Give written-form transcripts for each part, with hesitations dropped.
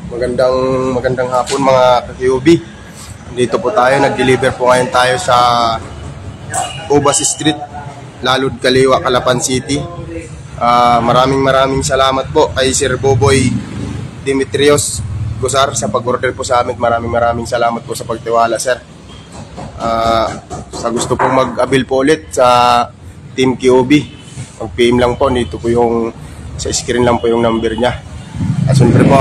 Magandang hapon mga ka-QB. Dito po tayo, nag-deliver po ngayon tayo sa Ubas Street, Lalud, Kaliwa, Calapan City. Maraming salamat po kay Sir Boboy Dimitrios Gusar sa pag-order po sa amin. Maraming salamat po sa pagtiwala, sir. Sa gusto pong mag-avail po ulit sa Team QB, mag-PM lang po. Dito po yung sa screen lang po yung number niya. At siyempre po,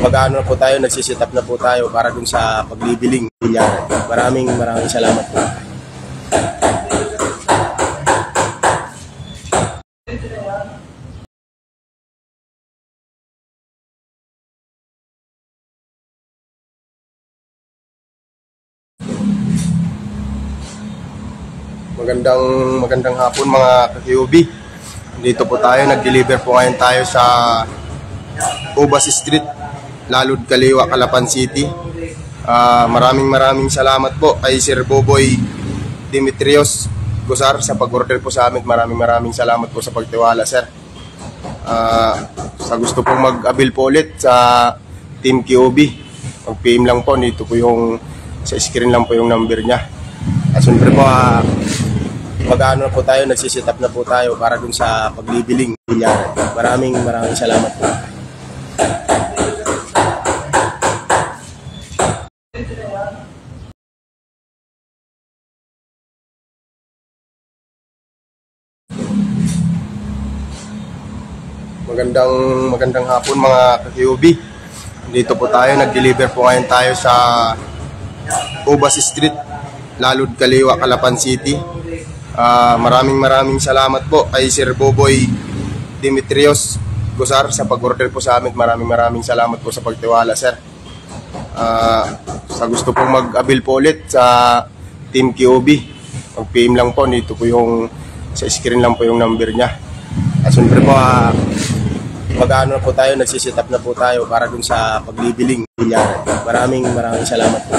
mag-ano na po tayo, nagsisit up na po tayo para dun sa paglibiling niya. Maraming salamat po. Magandang hapon mga ka-QB. Dito po tayo, nag-deliver po ngayon tayo sa Ubas Street, Lalud, Kaliwa, Calapan City. Maraming salamat po kay Sir Boboy Dimitrios Gusar sa pag-order po sa amin. Maraming salamat po sa pagtiwala, sir. Sa gusto pong mag-avail po ulit sa Team QB, mag-PM lang po. Dito po yung sa screen lang po yung number niya. At siyempre po, mag-ano na po tayo, nagsisit up na po tayo para dun sa paglibiling niya. Maraming salamat po. Magandang hapon mga ka-QB. Dito po tayo, nag-deliver po ngayon tayo sa Ubas Street, Lalud, Kaliwa, Calapan City. Maraming salamat po kay Sir Boboy Dimitrios Gusar sa pag-order po sa amin. Maraming salamat po sa pagtiwala, sir. Sa gusto pong mag-avail po ulit sa Team QB, mag-PM lang po. Dito po yung sa screen lang po yung number niya. At siyempre po, mag-ano na po tayo, nagsisit up na po tayo para dun sa paglibiling niya. Maraming salamat po.